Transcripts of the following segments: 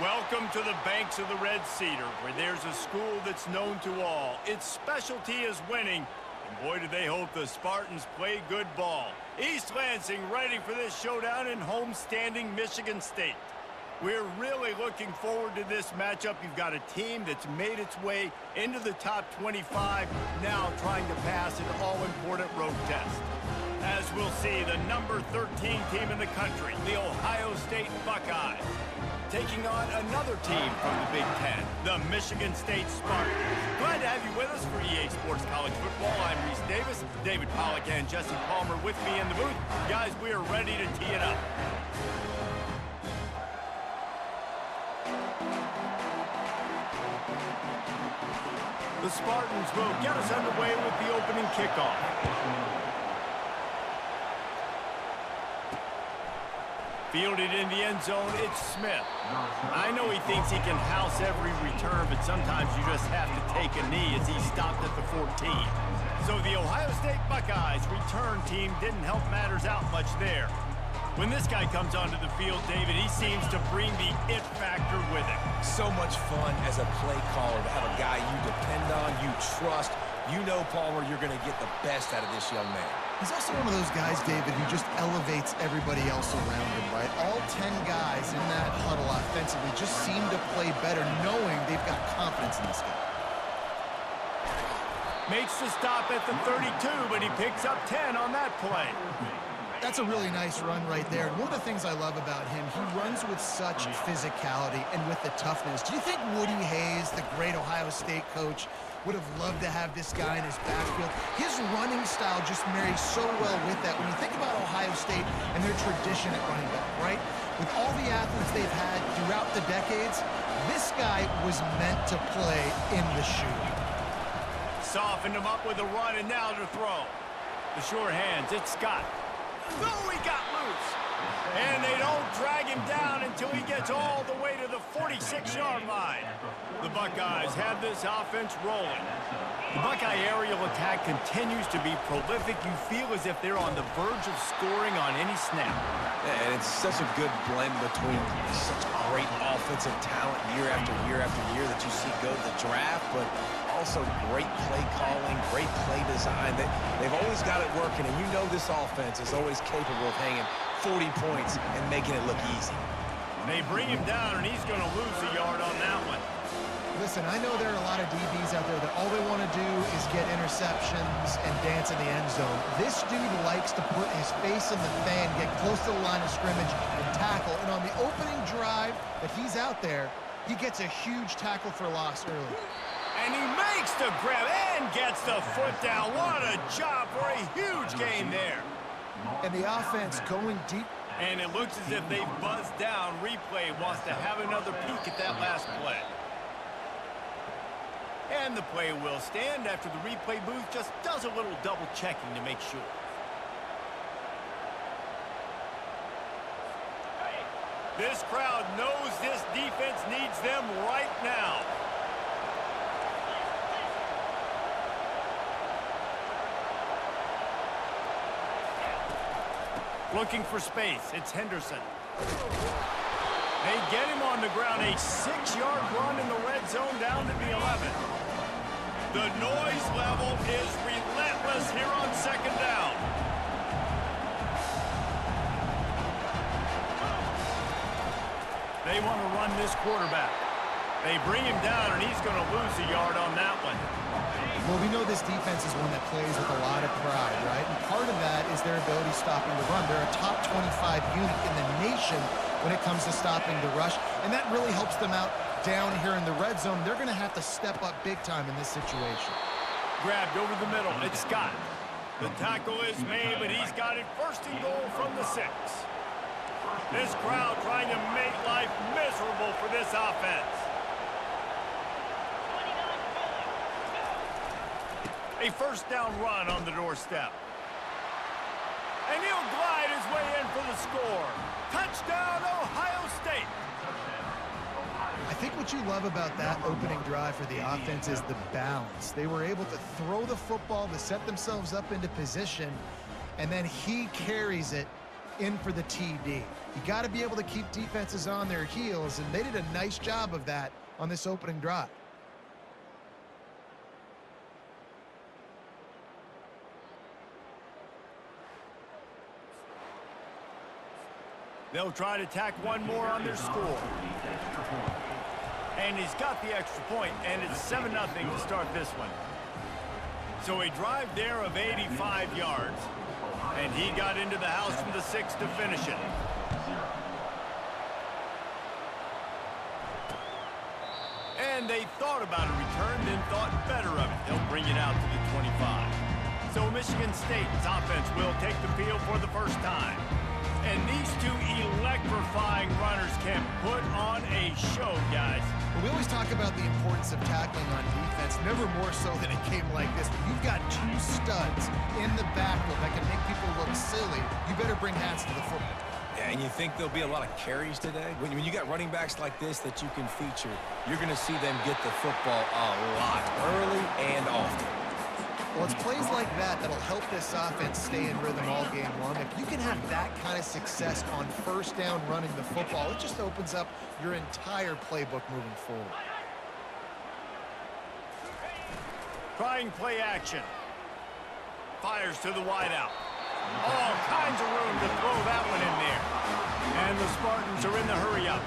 Welcome to the banks of the Red Cedar, where there's a school that's known to all. Its specialty is winning, and boy, do they hope the Spartans play good ball. East Lansing ready for this showdown in homestanding Michigan State. We're really looking forward to this matchup. You've got a team that's made its way into the top 25, now trying to pass an all-important road test. As we'll see, the number 13 team in the country, the Ohio State Buckeyes, taking on another team from the Big Ten, the Michigan State Spartans. Glad to have you with us for EA Sports College Football. I'm Reese Davis, David Pollack and Jesse Palmer with me in the booth. Guys, we are ready to tee it up. The Spartans will get us underway with the opening kickoff. Fielded in the end zone, it's Smith. I know he thinks he can house every return, but sometimes you just have to take a knee as he stopped at the 14. So the Ohio State Buckeyes return team didn't help matters out much there. When this guy comes onto the field, David, he seems to bring the it factor with him. So much fun as a play caller to have a guy you depend on, you trust. You know, Palmer, you're going to get the best out of this young man. He's also one of those guys, David, who just elevates everybody else around him, right? All 10 guys in that huddle offensively just seem to play better knowing they've got confidence in this guy. Makes the stop at the 32, but he picks up 10 on that play. That's a really nice run right there. And one of the things I love about him, he runs with such physicality and with the toughness. Do you think Woody Hayes, the great Ohio State coach, would have loved to have this guy in his backfield? His running style just marries so well with that. When you think about Ohio State and their tradition at running back, right? With all the athletes they've had throughout the decades, this guy was meant to play in the shoe. Softened him up with a run, and now to throw. The sure hands, it's Scott. Oh, he got loose. And they don't drag him down until he gets all the way to the 46-yard line. The Buckeyes have this offense rolling. The Buckeye aerial attack continues to be prolific. You feel as if they're on the verge of scoring on any snap. Yeah, and it's such a good blend between such great offensive talent year after year after year that you see go to the draft, but also great play calling, great play design. They've always got it working, and you know this offense is always capable of hanging 40 points and making it look easy. They bring him down, and he's going to lose a yard on that one. Listen, I know there are a lot of DBs out there that all they want to do is get interceptions and dance in the end zone. This dude likes to put his face in the fan, get close to the line of scrimmage, and tackle. And on the opening drive that he's out there, he gets a huge tackle for loss early. And he makes the grab and gets the foot down. What a job for a huge gain there. And the offense going deep. And it looks as if they've buzzed down. Replay wants to have another peek at that last play. And the play will stand after the replay booth just does a little double checking to make sure. This crowd knows this defense needs them right now. Looking for space, it's Henderson. They get him on the ground, a 6-yard run in the red zone down to the 11. The noise level is relentless here on second down. They want to run this quarterback. They bring him down, and he's going to lose a yard on that one. Well, we know this defense is one that plays with a lot of pride, right? And part of that is their ability stopping the run. They're a top 25 unit in the nation when it comes to stopping the rush, and that really helps them out down here in the red zone. They're going to have to step up big time in this situation. Grabbed over the middle, it's Scott. The tackle is made, but he's got it first and goal from the 6. This crowd trying to make life miserable for this offense. A first down run on the doorstep. And he'll glide his way in for the score. Touchdown, Ohio State. I think what you love about that opening drive for the offense is the balance. They were able to throw the football to set themselves up into position, and then he carries it in for the TD. You got to be able to keep defenses on their heels, and they did a nice job of that on this opening drive. They'll try to tack one more on their score. And he's got the extra point, and it's 7-0 to start this one. So a drive there of 85 yards. And he got into the house from the 6 to finish it. And they thought about a return, then thought better of it. They'll bring it out to the 25. So Michigan State's offense will take the field for the first time. And these two electrifying runners can put on a show, guys. Well, we always talk about the importance of tackling on defense, never more so than a game like this. When you've got two studs in the backfield that can make people look silly, you better bring hats to the football. Yeah, and you think there'll be a lot of carries today? When you got running backs like this that you can feature, you're going to see them get the football a lot, early and often. Well, it's plays like that that'll help this offense stay in rhythm all game long. If you can have that kind of success on first down running the football, it just opens up your entire playbook moving forward. Trying play action. Fires to the wideout. All kinds of room to throw that one in there. And the Spartans are in the hurry-up.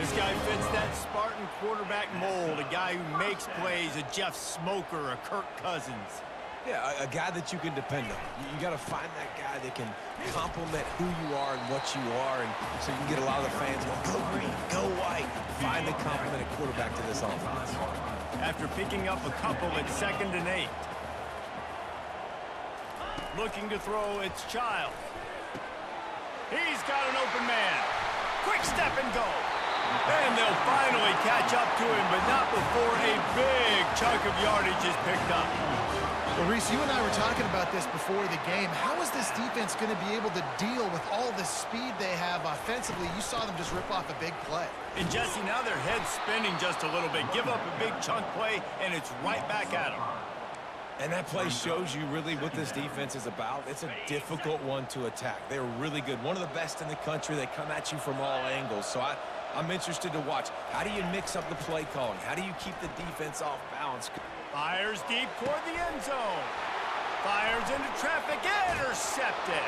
This guy fits that Spartan quarterback mold, a guy who makes plays, a Jeff Smoker, a Kirk Cousins. Yeah, a guy that you can depend on. You got to find that guy that can complement who you are and what you are, and so you can get a lot of the fans going, go green, go white. Find the complemented quarterback to this offense. After picking up a couple at 2nd and 8. Looking to throw, it's Childs. He's got an open man. Quick step and go. And they'll finally catch up to him, but not before a big chunk of yardage is picked up. Well, Reese, you and I were talking about this before the game. How is this defense going to be able to deal with all the speed they have offensively? You saw them just rip off a big play. And Jesse, now their head's spinning just a little bit. Give up a big chunk play, and it's right back at them. And that play shows you really what this defense is about. It's a difficult one to attack. They're really good. One of the best in the country. They come at you from all angles. So I'm interested to watch. How do you mix up the play calling? How do you keep the defense off balance? Fires deep toward the end zone. Fires into traffic, intercepted.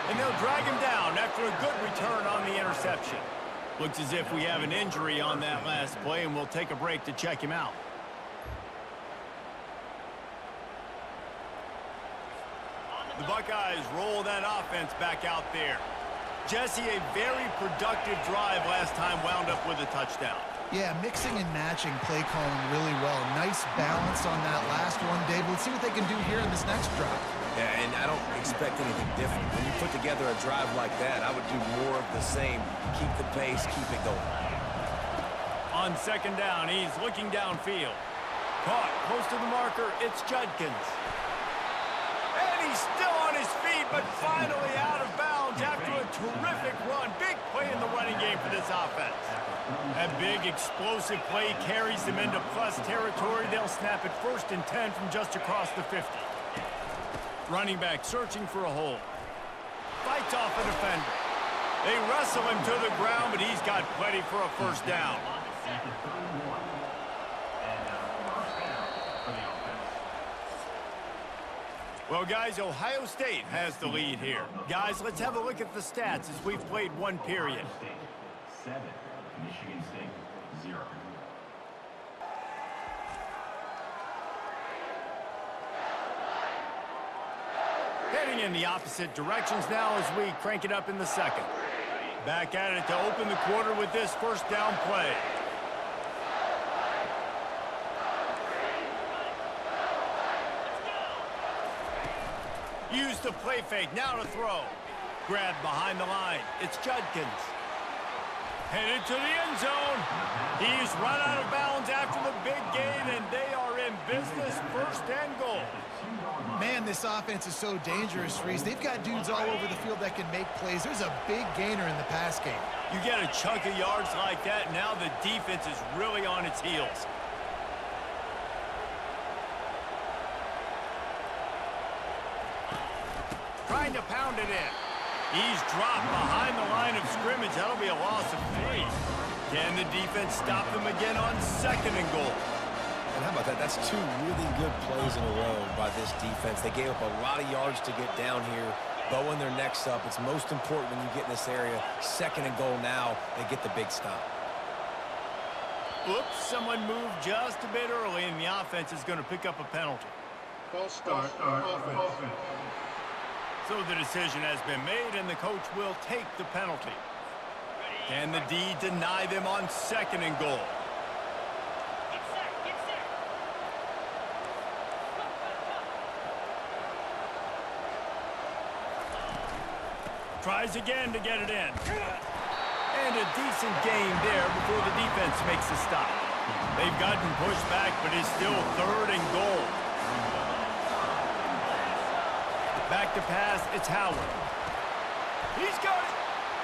And they'll drag him down after a good return on the interception. Looks as if we have an injury on that last play, and we'll take a break to check him out. The Buckeyes roll that offense back out there. Jesse, a very productive drive last time, wound up with a touchdown. Yeah, mixing and matching play calling really well. Nice balance on that last one, Dave. Let's see what they can do here in this next drive. Yeah, and I don't expect anything different. When you put together a drive like that, I would do more of the same. Keep the pace, keep it going. On 2nd down, he's looking downfield. Caught close to the marker, it's Judkins. And he's still on his feet, but finally out of bounds after a terrific run. Big play in the running game for this offense. That big explosive play carries them into plus territory. They'll snap it 1st and 10 from just across the 50. Running back searching for a hole. Fights off a defender. They wrestle him to the ground, but he's got plenty for a 1st down. Well, guys, Ohio State has the lead here. Guys, let's have a look at the stats as we've played one period. 7, Michigan State 0. Heading in the opposite directions now as we crank it up in the 2nd. Back at it to open the quarter with this 1st down play. Use the play fake, now to throw. Grabbed behind the line, it's Judkins. Headed to the end zone. He's run out of bounds after the big gain, and they are in business, 1st and goal. Man, this offense is so dangerous, Reese. They've got dudes all over the field that can make plays. There's a big gainer in the pass game. You get a chunk of yards like that, now the defense is really on its heels. Trying to pound it in. He's dropped behind the line of scrimmage. That'll be a loss of 3. Can the defense stop them again on 2nd and goal? And how about that? That's 2 really good plays in a row by this defense. They gave up a lot of yards to get down here, bowing their necks up. It's most important when you get in this area. 2nd and goal now, they get the big stop. Oops, someone moved just a bit early, and the offense is going to pick up a penalty. False start, offense. So the decision has been made, and the coach will take the penalty. Can the D deny them on 2nd and goal? Tries again to get it in. And a decent gain there before the defense makes a stop. They've gotten pushed back, but it's still 3rd and goal. Back to pass, it's Howard. He's got it,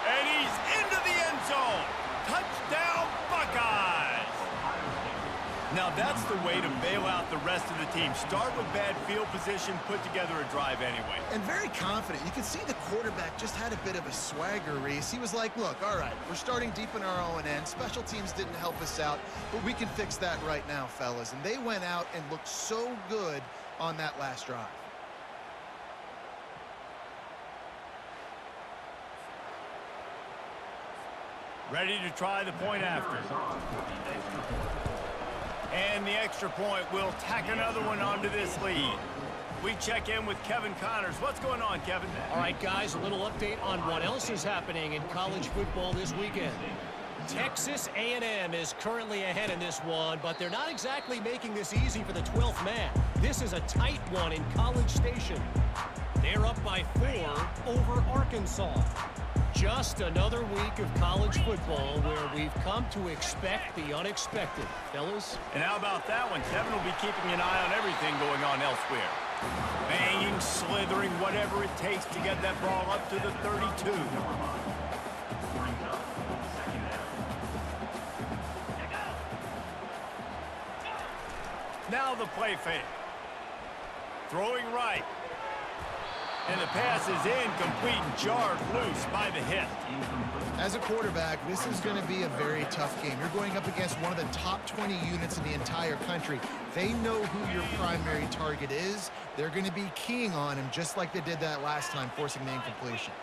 and he's into the end zone. Touchdown, Buckeyes! Now that's the way to bail out the rest of the team. Start with bad field position, put together a drive anyway. And very confident. You can see the quarterback just had a bit of a swagger, Reese. He was like, look, all right, we're starting deep in our own end. Special teams didn't help us out, but we can fix that right now, fellas. And they went out and looked so good on that last drive. Ready to try the point after. And the extra point will tack another one onto this lead. We check in with Kevin Connors. What's going on, Kevin? All right, guys, a little update on what else is happening in college football this weekend. Texas A&M is currently ahead in this one, but they're not exactly making this easy for the 12th man. This is a tight one in College Station. They're up by 4 over Arkansas. Just another week of college football where we've come to expect the unexpected. Fellas? And how about that one? Kevin will be keeping an eye on everything going on elsewhere. Banging, slithering, whatever it takes to get that ball up to the 32. Now the play fake. Throwing right. And the pass is incomplete and jarred loose by the hit. As a quarterback, this is going to be a very tough game. You're going up against one of the top 20 units in the entire country. They know who your primary target is. They're going to be keying on him just like they did that last time, forcing the incompletion.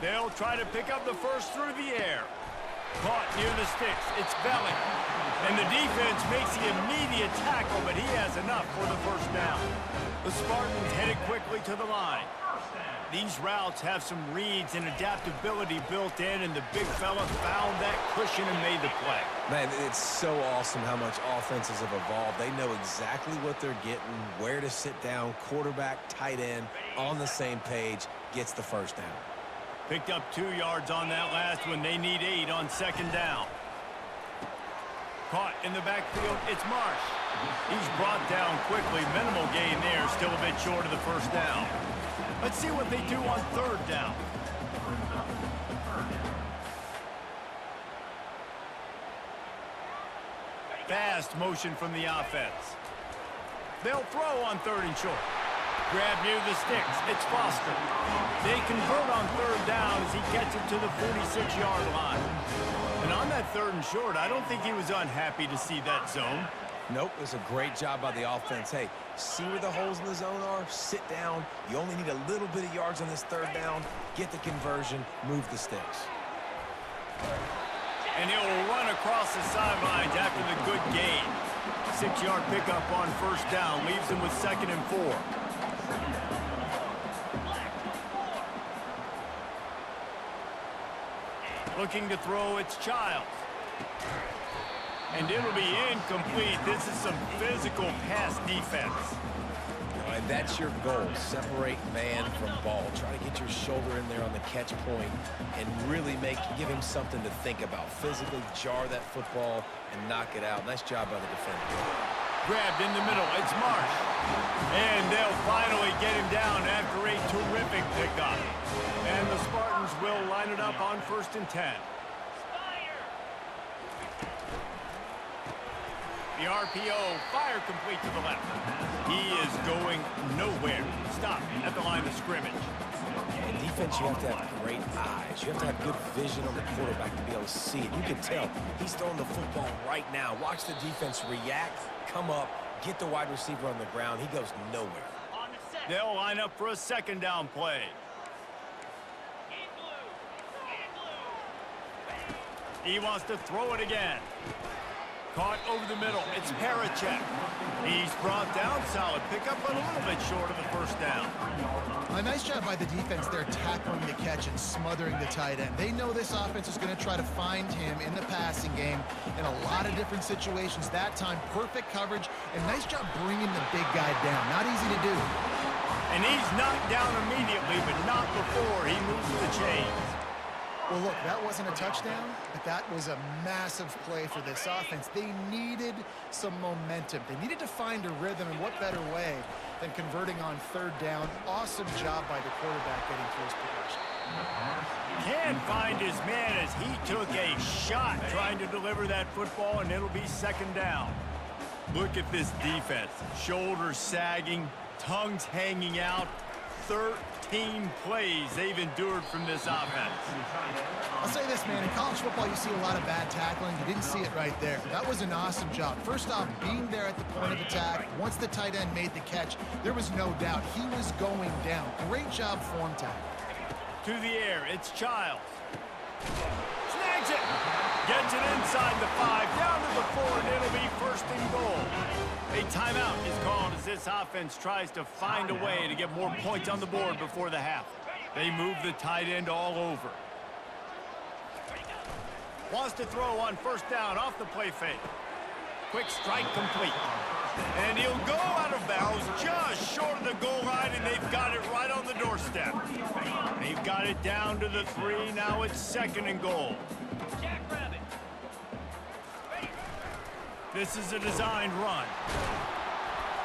They'll try to pick up the first through the air. Caught near the sticks. It's Velling. And the defense makes the immediate tackle, but he has enough for the first down. The Spartans headed quickly to the line. These routes have some reads and adaptability built in, and the big fella found that cushion and made the play. Man, it's so awesome how much offenses have evolved. They know exactly what they're getting, where to sit down, quarterback, tight end, on the same page, gets the first down. Picked up 2 yards on that last one. They need 8 on 2nd down. Caught in the backfield, it's Marsh. He's brought down quickly. Minimal gain there, still a bit short of the first down. Let's see what they do on 3rd down. Fast motion from the offense. They'll throw on 3rd and short. Grab near the sticks. It's Foster. They convert on 3rd down as he gets it to the 46-yard line. And on that 3rd and short, I don't think he was unhappy to see that zone. Nope, it was a great job by the offense. Hey, see where the holes in the zone are? Sit down. You only need a little bit of yards on this 3rd down. Get the conversion. Move the sticks. And he'll run across the sidelines after the good gain. 6-yard pickup on 1st down. Leaves him with 2nd and 4. Looking to throw, it's Childs. And it'll be incomplete. This is some physical pass defense. And that's your goal. Separate man from ball. Try to get your shoulder in there on the catch point and really give him something to think about. Physically jar that football and knock it out. Nice job by the defender. Grabbed in the middle. It's Marsh. And they'll finally get him down after a terrific pickup. And the Spartans will line it up on 1st and 10. The RPO, fire complete to the left. He is going nowhere. Stop at the line of scrimmage. In defense, you have to have great eyes. You have to have good vision on the quarterback to be able to see it. You can tell he's throwing the football right now. Watch the defense react, come up, get the wide receiver on the ground. He goes nowhere. They'll line up for a second down play. He wants to throw it again. Caught over the middle. It's Parachek. He's brought down. Solid pickup, but a little bit short of the first down. A nice job by the defense there tackling the catch and smothering the tight end. They know this offense is going to try to find him in the passing game in a lot of different situations. That time, perfect coverage, and nice job bringing the big guy down. Not easy to do. And he's knocked down immediately, but not before he moves the chains. Well, look, that wasn't a touchdown, but that was a massive play for this offense. They needed some momentum. They needed to find a rhythm, and what better way than converting on third down. Awesome job by the quarterback getting through his progression. Can't find his man as he took a shot trying to deliver that football, and it'll be second down. Look at this defense. Shoulders sagging, tongues hanging out. 13 plays they've endured from this offense. I'll say this, man. In college football, you see a lot of bad tackling. You didn't see it right there. That was an awesome job. First off, being there at the point of attack. Once the tight end made the catch, there was no doubt he was going down. Great job form tackle. To the air, it's Childs. Snags it. Gets it inside the 5, down to the 4, and it'll be first and goal. A timeout is called as this offense tries to find a way to get more points on the board before the half. They move the tight end all over. Wants to throw on first down off the play fake. Quick strike complete. And he'll go out of bounds just short of the goal line, and they've got it right on the doorstep. They've got it down to the 3. Now it's second and goal. This is a designed run.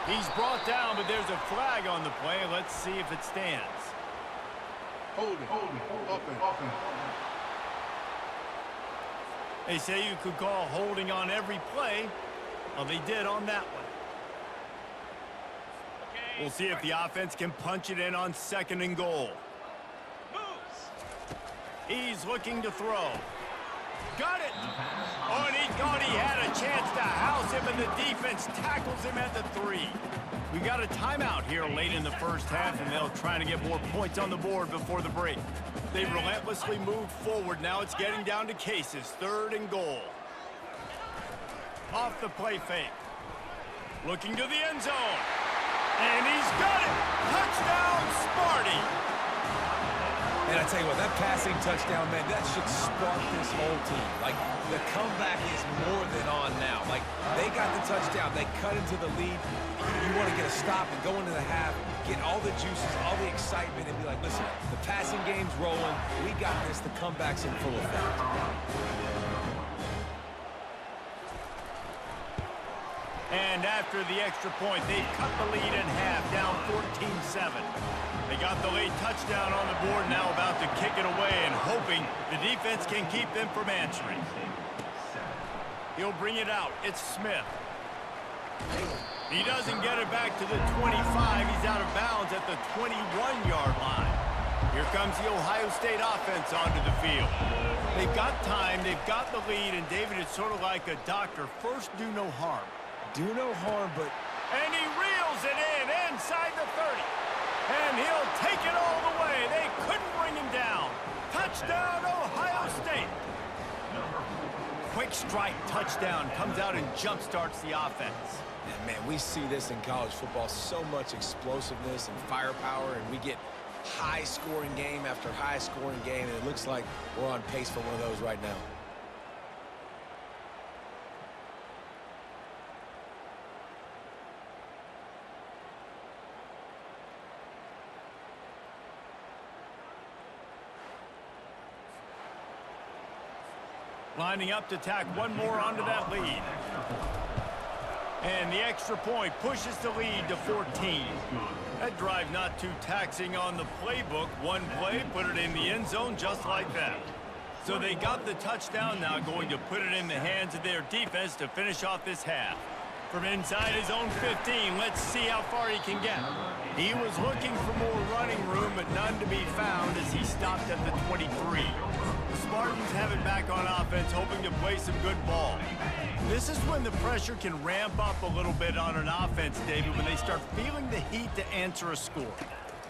He's brought down, but there's a flag on the play. Let's see if it stands. Holding. Offense. They say you could call holding on every play. Well, they did on that one. We'll see if the offense can punch it in on second and goal. He's looking to throw. Got it! Oh, and he thought he had a chance to house him, and the defense tackles him at the 3. We got a timeout here late in the first half, and they'll try to get more points on the board before the break. They've relentlessly moved forward. Now it's getting down to cases. Third and goal. Off the play fake. Looking to the end zone. And he's got it! Touchdown, Sparty! And I tell you what, that passing touchdown, man, that should spark this whole team. Like, the comeback is more than on now. Like, they got the touchdown. They cut into the lead. You want to get a stop and go into the half, get all the juices, all the excitement, and be like, listen, the passing game's rolling. We got this. The comeback's in full effect. And after the extra point, they've cut the lead in half, down 14-7. They got the late touchdown on the board, now about to kick it away and hoping the defense can keep them from answering. He'll bring it out. It's Smith. He doesn't get it back to the 25. He's out of bounds at the 21-yard line. Here comes the Ohio State offense onto the field. They've got time, they've got the lead, and David, it's sort of like a doctor. First, do no harm. Do no harm, but... And he reels it in inside the 30. And he'll take it all the way. They couldn't bring him down. Touchdown, Ohio State. Quick strike touchdown comes out and jump-starts the offense. And man, we see this in college football, so much explosiveness and firepower, and we get high-scoring game after high-scoring game, and it looks like we're on pace for one of those right now. Lining up to tack one more onto that lead. And the extra point pushes the lead to 14. That drive not too taxing on the playbook. One play, put it in the end zone just like that. So they got the touchdown, now going to put it in the hands of their defense to finish off this half. From inside his own 15, let's see how far he can get. He was looking for more running room, but none to be found as he stopped at the 23. The Spartans have it back on offense, hoping to play some good ball. This is when the pressure can ramp up a little bit on an offense, David, when they start feeling the heat to answer a score.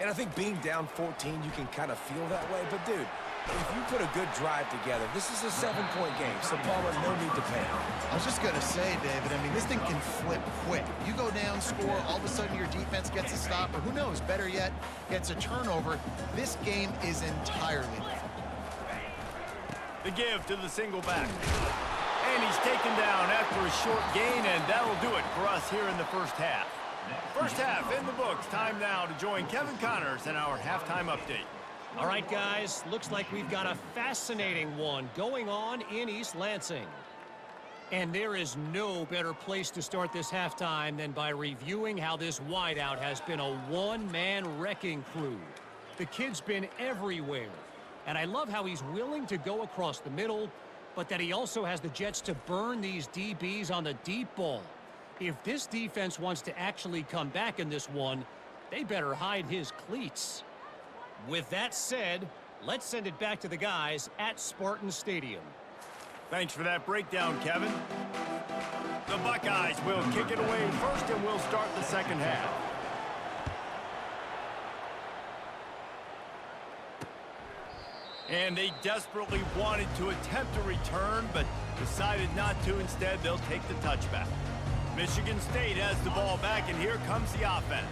And I think being down 14, you can kind of feel that way. But, dude, if you put a good drive together, this is a 7-point game, so Palmer, no need to panic. I was just going to say, David, I mean, this thing can flip quick. You go down, score, all of a sudden your defense gets a stop, or who knows, better yet, gets a turnover. This game is entirely different. The give to the single back. And he's taken down after a short gain, and that'll do it for us here in the first half. First half in the books. Time now to join Kevin Connors in our halftime update. All right, guys, looks like we've got a fascinating one going on in East Lansing. And there is no better place to start this halftime than by reviewing how this wideout has been a one-man wrecking crew. The kid's been everywhere. And I love how he's willing to go across the middle, but that he also has the jets to burn these DBs on the deep ball. If this defense wants to actually come back in this one, they better hide his cleats. With that said, let's send it back to the guys at Spartan Stadium. Thanks for that breakdown, Kevin. The Buckeyes will kick it away first, and we'll start the second half. And they desperately wanted to attempt a return, but decided not to. Instead, they'll take the touchback. Michigan State has the ball back, and here comes the offense.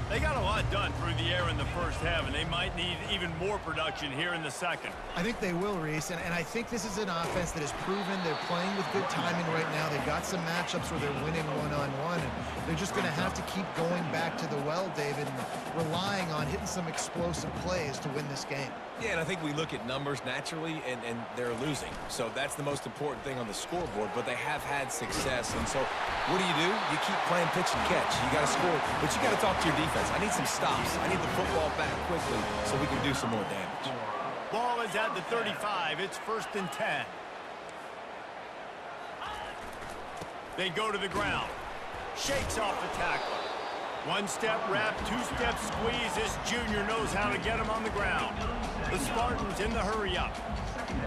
They got a lot done through the air in the first half, and they might need even more production here in the second. I think they will, Reese, and I think this is an offense that has proven they're playing with good timing right now. They've got some matchups where they're winning one-on-one, and they're just going to have to keep going back to the well, David, and relying on hitting some explosive plays to win this game. Yeah, and I think we look at numbers naturally, and they're losing. So that's the most important thing on the scoreboard, but they have had success. And so what do? You keep playing pitch and catch. You got to score, but you got to talk to your defense. I need some stops. I need the football back quickly so we can do some more damage. Ball is at the 35. It's 1st and 10. They go to the ground. Shakes off the tackler. One-step wrap, two-step squeeze. This junior knows how to get him on the ground. The Spartans in the hurry-up.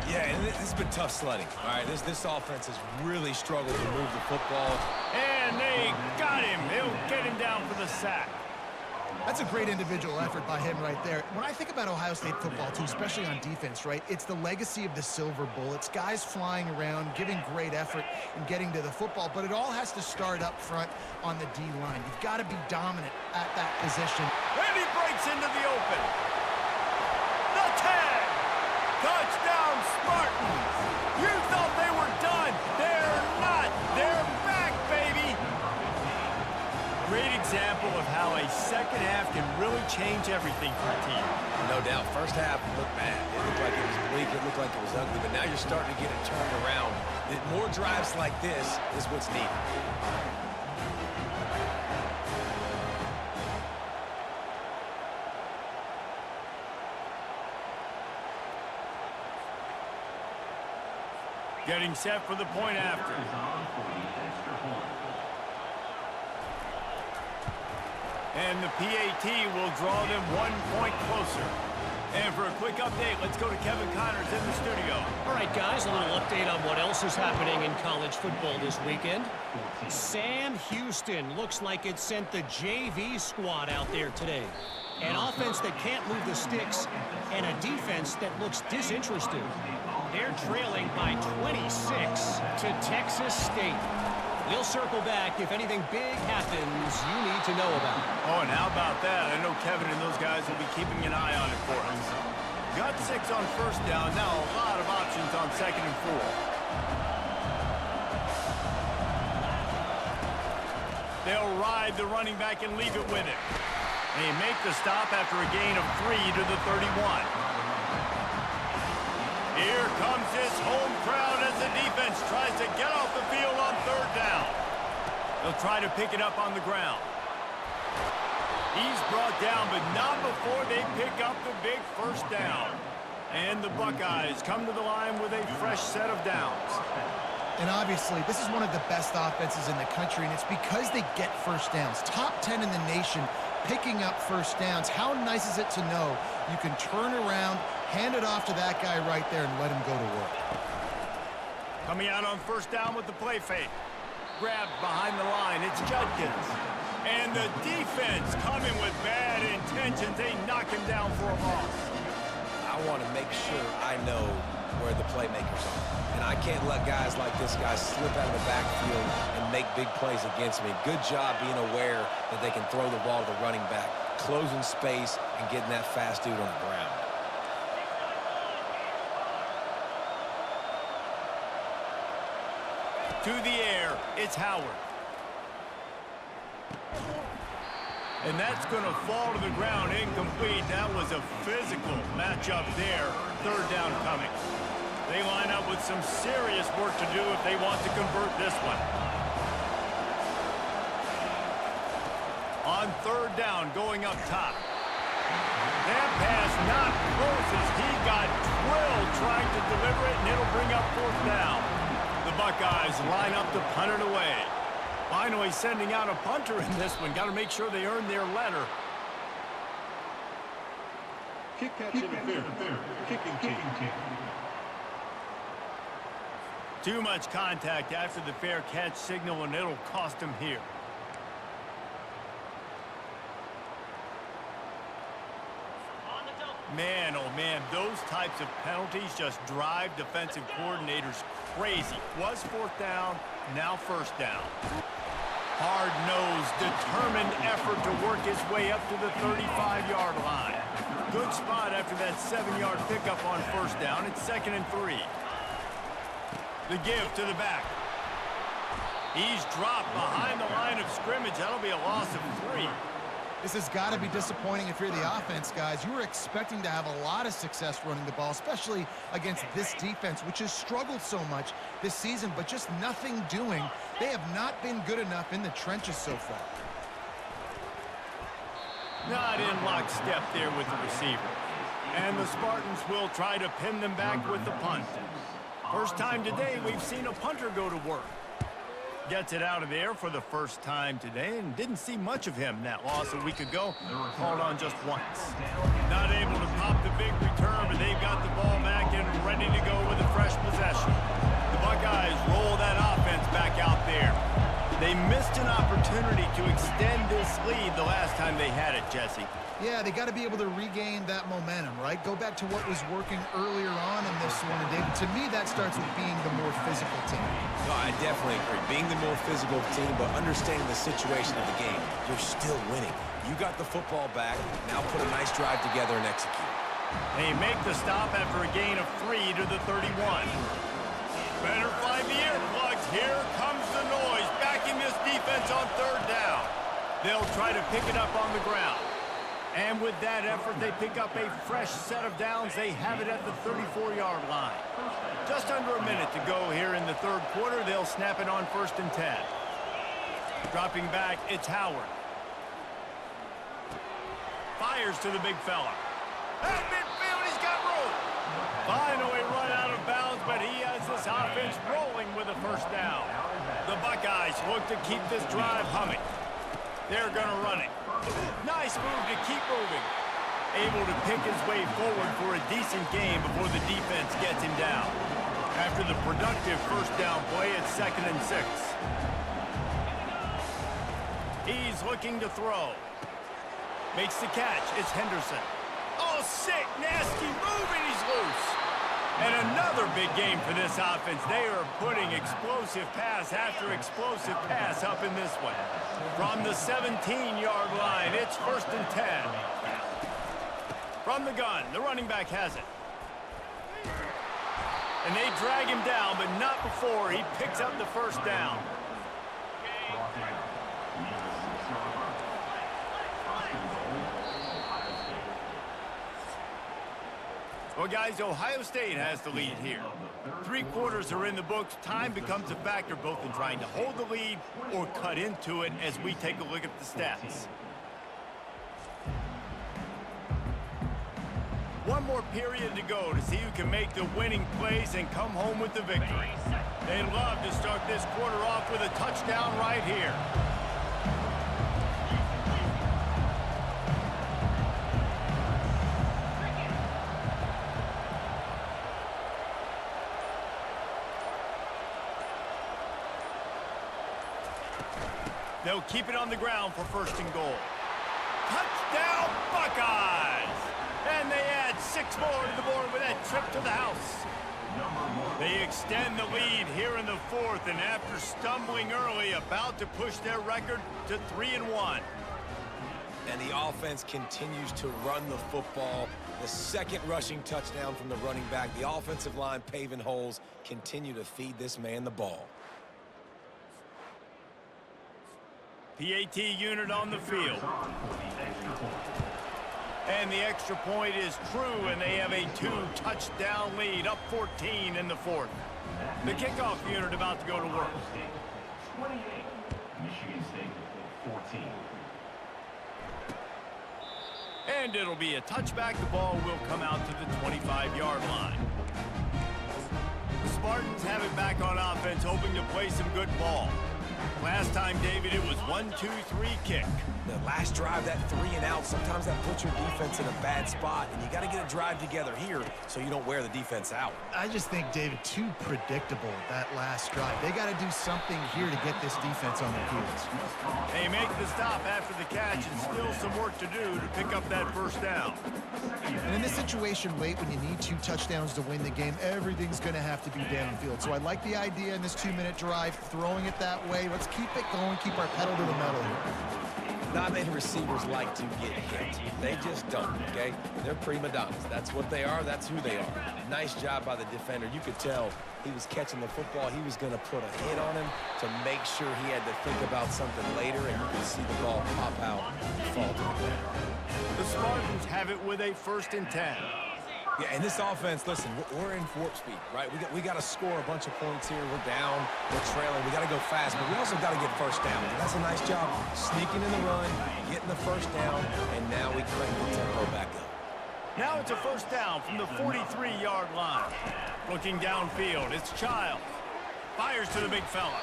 Yeah, and this has been tough sledding. All right, this offense has really struggled to move the football. And they got him. They'll get him down for the sack. That's a great individual effort by him right there. When I think about Ohio State football, too, especially on defense, right, it's the legacy of the Silver Bullets, guys flying around, giving great effort and getting to the football, but it all has to start up front on the D-line. You've got to be dominant at that position. And he breaks into the open. The 10. Touchdown, Spartans. You thought they were done. They're not. They're back, baby. Great example of how a second half can really change everything for a team. No doubt. First half looked bad. It looked like it was bleak. It looked like it was ugly. But now you're starting to get it turned around. More drives like this is what's needed. Getting set for the point after. And the PAT will draw them 1 point closer. And for a quick update, let's go to Kevin Connors in the studio. All right, guys, a little update on what else is happening in college football this weekend. Sam Houston looks like it sent the JV squad out there today. An offense that can't move the sticks and a defense that looks disinterested. They're trailing by 26 to Texas State. We'll circle back if anything big happens you need to know about. Oh, and how about that? I know Kevin and those guys will be keeping an eye on it for us. Got 6 on first down. Now a lot of options on 2nd and 4. They'll ride the running back and leave it with him. They make the stop after a gain of 3 to the 31. Here comes this home crowd as the defense tries to get off the field on 3rd down. They'll try to pick it up on the ground. He's brought down, but not before they pick up the big 1st down. And the Buckeyes come to the line with a fresh set of downs. And obviously, this is one of the best offenses in the country, and it's because they get first downs. Top 10 in the nation picking up first downs. How nice is it to know you can turn around, hand it off to that guy right there, and let him go to work. Coming out on first down with the play fake. Grabbed behind the line. It's Judkins. And the defense coming with bad intentions. They knock him down for a loss. I want to make sure I know where the playmakers are. And I can't let guys like this guy slip out of the backfield and make big plays against me. Good job being aware that they can throw the ball to the running back, closing space, and getting that fast dude on the ground. To the air, it's Howard. And that's going to fall to the ground, incomplete. That was a physical matchup there. Third down coming. They line up with some serious work to do if they want to convert this one. On third down, going up top. That pass not close as he got drilled trying to deliver it, and it'll bring up fourth down. The Buckeyes line up to punt it away. Finally sending out a punter in this one. Got to make sure they earn their letter. Kick catch interference. Kicking kick. Too much contact after the fair catch signal, and it'll cost him here. Man, oh man, those types of penalties just drive defensive coordinators crazy. Was fourth down, now first down. Hard-nosed, determined effort to work his way up to the 35-yard line. Good spot after that 7-yard pickup on first down. It's 2nd and 3. The give to the back. He's dropped behind the line of scrimmage. That'll be a loss of 3. This has got to be disappointing if you're the offense, guys. You were expecting to have a lot of success running the ball, especially against this defense, which has struggled so much this season, but just nothing doing. They have not been good enough in the trenches so far. Not in lockstep there with the receiver. And the Spartans will try to pin them back with the punt. First time today we've seen a punter go to work. Gets it out of there for the first time today, and didn't see much of him that loss a week ago. Called on just once. Not able to pop the big return, but they've got the ball back and ready to go with a fresh possession. The Buckeyes roll that offense back out there. They missed an opportunity to extend this lead the last time they had it, Jesse. Yeah, they got to be able to regain that momentum, right? Go back to what was working earlier on in this one. And David, to me, that starts with being the more physical team. No, I definitely agree. Being the more physical team, but understanding the situation of the game. You're still winning. You got the football back. Now put a nice drive together and execute. They make the stop after a gain of 3 to the 31. Better find the earplugs. Here comes the noise. Backing this defense on third down. They'll try to pick it up on the ground. And with that effort, they pick up a fresh set of downs. They have it at the 34-yard line. Just under a minute to go here in the third quarter. They'll snap it on 1st and 10. Dropping back, it's Howard. Fires to the big fella. At midfield, he's got room. Finally run out of bounds, but he has this offense rolling with a first down. The Buckeyes look to keep this drive humming. They're going to run it. Nice move to keep moving. Able to pick his way forward for a decent game before the defense gets him down. After the productive first down play, it's 2nd and 6. He's looking to throw. Makes the catch. It's Henderson. Oh, sick, nasty move, and he's loose. And another big game for this offense. They are putting explosive pass after explosive pass up in this one. From the 17-yard line, it's 1st and 10. From the gun, the running back has it. And they drag him down, but not before he picks up the first down. Well, guys, Ohio State has the lead here. 3 quarters are in the books. Time becomes a factor both in trying to hold the lead or cut into it as we take a look at the stats. One more period to go to see who can make the winning plays and come home with the victory. They love to start this quarter off with a touchdown right here. They'll keep it on the ground for first and goal. Touchdown, Buckeyes! And they add 6 more to the board with that trip to the house. They extend the lead here in the 4th, and after stumbling early, about to push their record to 3-1. And the offense continues to run the football. The second rushing touchdown from the running back. The offensive line paving holes, continue to feed this man the ball. PAT unit on the field. And the extra point is true, and they have a 2-touchdown lead, up 14 in the 4th. The kickoff unit about to go to work. 28, Michigan State 14. And it'll be a touchback. The ball will come out to the 25-yard line. The Spartans have it back on offense, hoping to play some good ball. Last time, David, it was 1-2-3 kick. The last drive, that 3 and out, sometimes that puts your defense in a bad spot, and you got to get a drive together here so you don't wear the defense out. I just think, David, too predictable, that last drive. They got to do something here to get this defense on their heels. They make the stop after the catch, and still some work to do to pick up that first down. And in this situation, late when you need 2 touchdowns to win the game, everything's going to have to be downfield. So I like the idea in this 2-minute drive, throwing it that way. Let's keep it going, keep our pedal to the metal here. Not many receivers like to get hit. They just don't, okay? They're prima donnas. That's what they are. That's who they are. Nice job by the defender. You could tell he was catching the football. He was going to put a hit on him to make sure he had to think about something later, and you can see the ball pop out and fall to the ground. The Spartans have it with a 1st and 10. Yeah, and this offense, listen, we're in warp speed, right? We got to score a bunch of points here. We're down, we're trailing. We got to go fast, but we also got to get first down. And that's a nice job sneaking in the run, getting the first down, and now we crank the tempo back up. Now it's a first down from the 43-yard line. Looking downfield, it's Child. Fires to the big fella.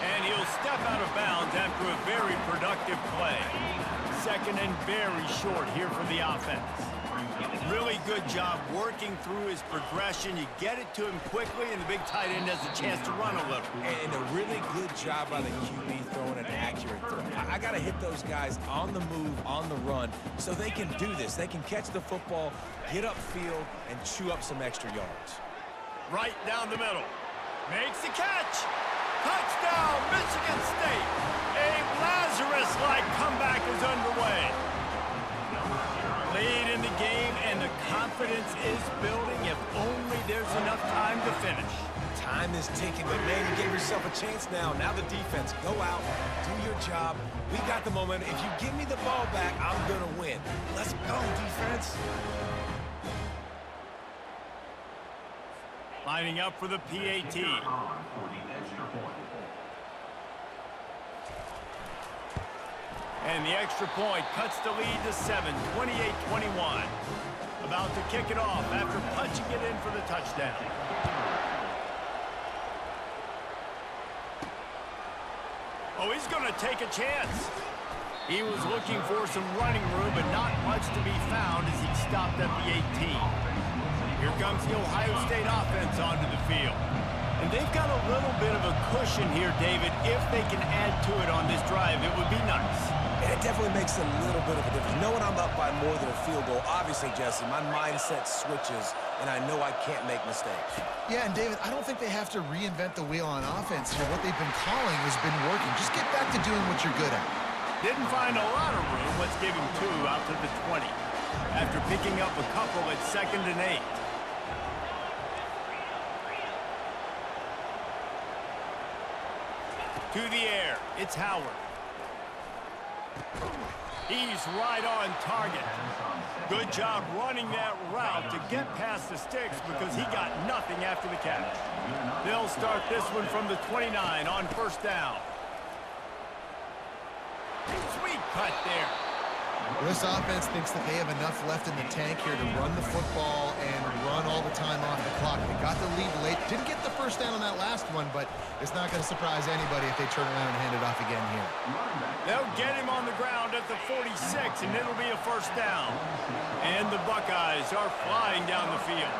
And he'll step out of bounds after a very productive play. 2nd and very short here for the offense. Really good job working through his progression. You get it to him quickly, and the big tight end has a chance to run a little. And a really good job by the QB throwing an accurate throw. I got to hit those guys on the move, on the run, so they can do this. They can catch the football, get upfield, and chew up some extra yards. Right down the middle. Makes the catch. Touchdown, Michigan State. A Lazarus-like comeback is underway. Lead in the game, and the confidence is building if only there's enough time to finish. Time is ticking, but man, you gave yourself a chance now. Now the defense, go out, do your job. We got the momentum. If you give me the ball back, I'm going to win. Let's go, defense. Lining up for the PAT. And the extra point cuts the lead to 7, 28-21. About to kick it off after punching it in for the touchdown. Oh, he's going to take a chance. He was looking for some running room, but not much to be found as he stopped at the 18. Here comes the Ohio State offense onto the field. And they've got a little bit of a cushion here, David. If they can add to it on this drive, it would be nice. And it definitely makes a little bit of a difference. Knowing I'm up by more than a field goal, obviously, Jesse, my mindset switches, and I know I can't make mistakes. Yeah, and David, I don't think they have to reinvent the wheel on offense here. What they've been calling has been working. Just get back to doing what you're good at. Didn't find a lot of room. Let's give him 2 out to the 20. After picking up a couple at 2nd and 8. To the air, it's Howard. He's right on target. Good job running that route to get past the sticks because he got nothing after the catch. They'll start this one from the 29 on first down. Sweet cut there. Well, this offense thinks that they have enough left in the tank here to run the football and run all the time off the clock. They got the lead late. Didn't get the first down on that last one, but it's not going to surprise anybody if they turn around and hand it off again here. They'll get him on the ground at the 46, and it'll be a first down. And the Buckeyes are flying down the field.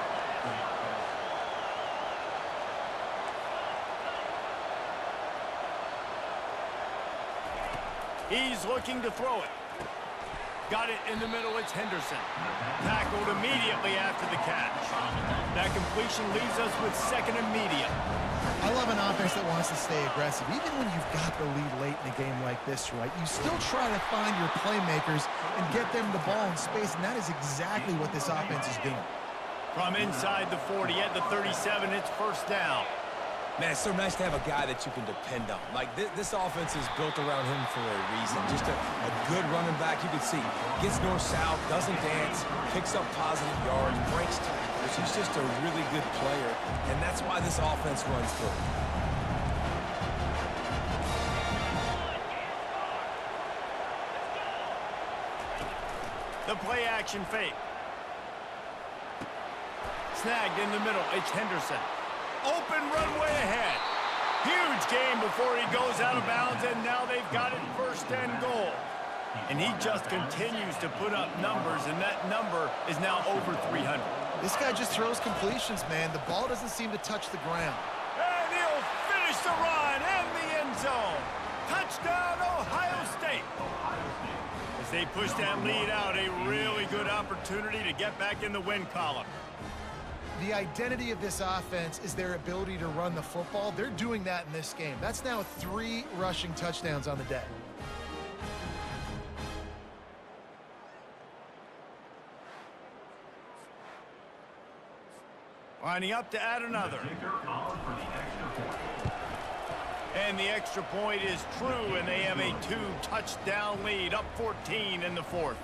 He's looking to throw it. Got it in the middle, it's Henderson. Tackled immediately after the catch. That completion leaves us with second and medium. I love an offense that wants to stay aggressive. Even when you've got the lead late in a game like this, right, you still try to find your playmakers and get them the ball in space, and that is exactly what this offense is doing. From inside the 40 at the 37, it's first down. Man, it's so nice to have a guy that you can depend on. Like, this offense is built around him for a reason. Just a good running back. You can see, gets north-south, doesn't dance, picks up positive yards, breaks tackles. He's just a really good player, and that's why this offense runs through. The play-action fake. Snagged in the middle, it's Henderson. Open runway ahead. Huge gain before he goes out of bounds, and now they've got it first and goal. And he just continues to put up numbers, and that number is now over 300. This guy just throws completions, man. The ball doesn't seem to touch the ground. And he'll finish the run and the end zone. Touchdown, Ohio State. As they push that lead out, a really good opportunity to get back in the win column. The identity of this offense is their ability to run the football. They're doing that in this game. That's now 3 rushing touchdowns on the day. Lining up to add another. And the extra point is true, and they have a 2-touchdown lead, up 14 in the 4th.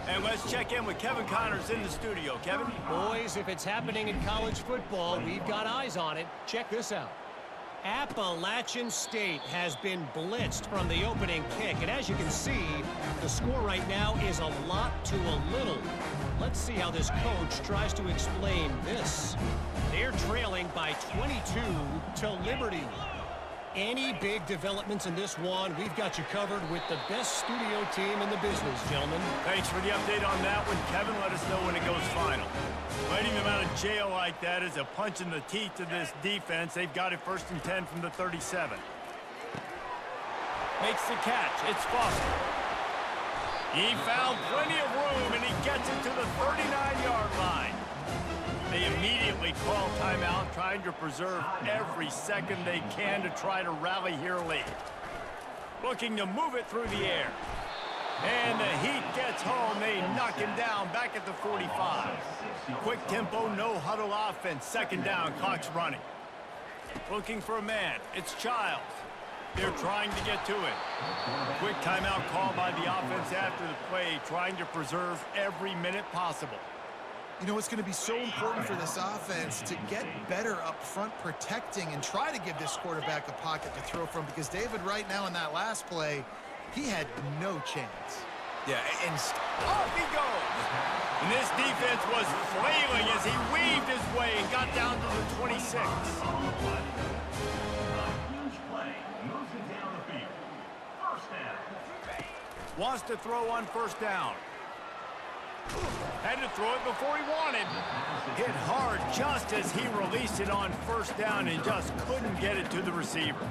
And let's check in with Kevin Connors in the studio. Kevin? Boys, if it's happening in college football, we've got eyes on it. Check this out. Appalachian State has been blitzed from the opening kick, and as you can see, the score right now is a lot to a little. Let's see how this coach tries to explain this. They're trailing by 22 to Liberty. Any big developments in this one, we've got you covered with the best studio team in the business, gentlemen. Thanks for the update on that one, Kevin. Let us know when it goes final. Letting them out of jail like that is a punch in the teeth to this defense. They've got it first and 10 from the 37. Makes the catch. It's Foster. He found plenty of room, and he gets it to the 39-yard line. They immediately call timeout, trying to preserve every second they can to try to rally here late. Looking to move it through the air. And the Heat gets home. They knock him down back at the 45. Quick tempo, no huddle offense. Second down, clock's running. Looking for a man. It's Childs. They're trying to get to it. Quick timeout call by the offense after the play, trying to preserve every minute possible. You know, it's going to be so important for this offense to get better up front protecting and try to give this quarterback a pocket to throw from, because David, right now in that last play, he had no chance. Yeah, and off he goes. And this defense was flailing as he weaved his way and got down to the 26. Wants to throw on first down. Had to throw it before he wanted. Hit hard just as he released it on first down and just couldn't get it to the receiver.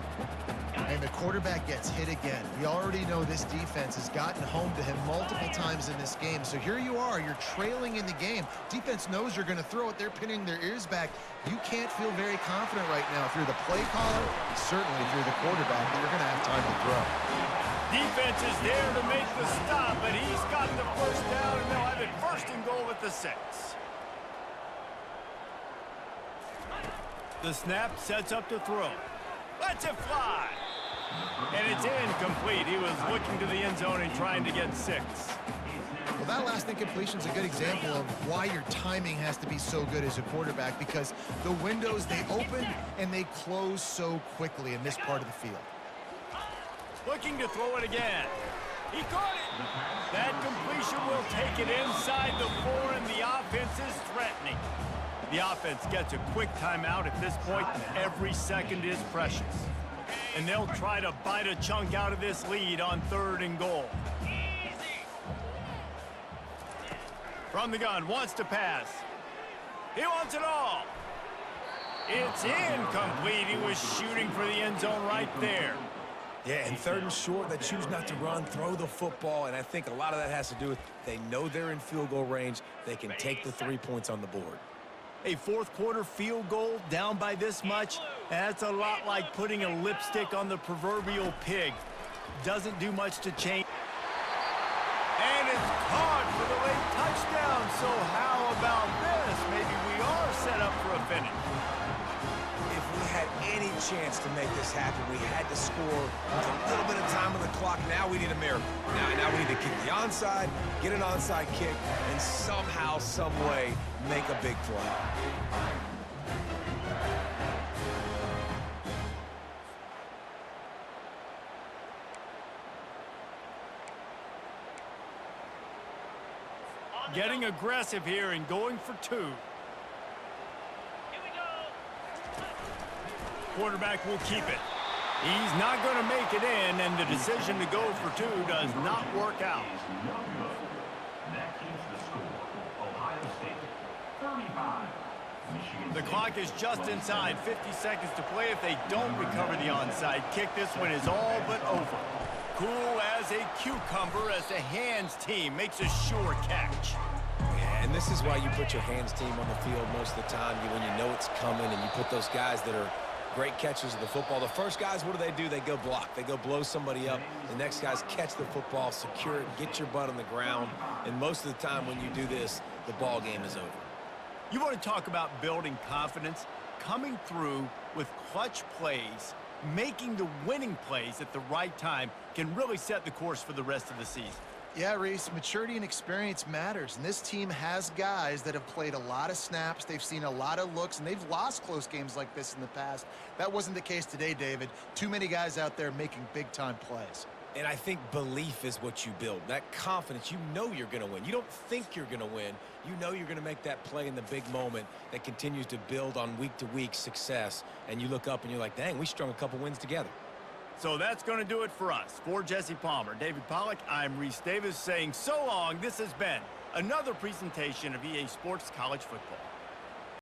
And the quarterback gets hit again. We already know this defense has gotten home to him multiple times in this game. So here you are, you're trailing in the game. Defense knows you're going to throw it. They're pinning their ears back. You can't feel very confident right now if you're the play caller, certainly if you're the quarterback, that you're going to have time to throw. Defense is there to make the stop, but he's got the first down, and they'll have it first and goal at the 6. The snap sets up to throw. Lets it fly. And it's incomplete. He was looking to the end zone and trying to get 6. Well, that last incompletion is a good example of why your timing has to be so good as a quarterback, because the windows, they open and they close so quickly in this part of the field. Looking to throw it again. He caught it. That completion will take it inside the 4, and the offense is threatening. The offense gets a quick timeout at this point. Every second is precious. And they'll try to bite a chunk out of this lead on 3rd and goal. From the gun, wants to pass. He wants it all. It's incomplete. He was shooting for the end zone right there. Yeah, and 3rd and short, they choose not to run, throw the football, and I think a lot of that has to do with they know they're in field goal range. They can take the 3 points on the board. A 4th quarter field goal down by this much, that's a lot like putting a lipstick on the proverbial pig. Doesn't do much to change. And it's caught for the late touchdown. So how about this? Maybe we are set up for a finish. If we had any chance to make this happen, we had to score with a little bit of time on the clock. Now we need a miracle. Now we need to kick the onside, get an onside kick, and somehow, some way, make a big play. Getting aggressive here and going for 2. Quarterback will keep it. He's not going to make it in, and the decision to go for 2 does not work out. That keeps the score. Ohio State 35. Michigan The State clock is just inside. 50 seconds to play. If they don't recover the onside kick, this one is all but over. Cool as a cucumber as the hands team makes a sure catch. Yeah, and this is why you put your hands team on the field most of the time when you know it's coming, and you put those guys that are great catchers of the football. The first guys, what do? They go block. They go blow somebody up. The next guys catch the football, secure it, get your butt on the ground. And most of the time when you do this, the ball game is over. You want to talk about building confidence? Coming through with clutch plays, making the winning plays at the right time can really set the course for the rest of the season. Yeah, Reese, maturity and experience matters, and this team has guys that have played a lot of snaps. They've seen a lot of looks, and they've lost close games like this in the past. That wasn't the case today, David. Too many guys out there making big-time plays. And I think belief is what you build. That confidence, you know you're going to win. You don't think you're going to win. You know you're going to make that play in the big moment that continues to build on week-to-week success. And you look up and you're like, dang, we strung a couple wins together. So that's going to do it for us. For Jesse Palmer, David Pollack, I'm Reese Davis saying so long. This has been another presentation of EA Sports College Football.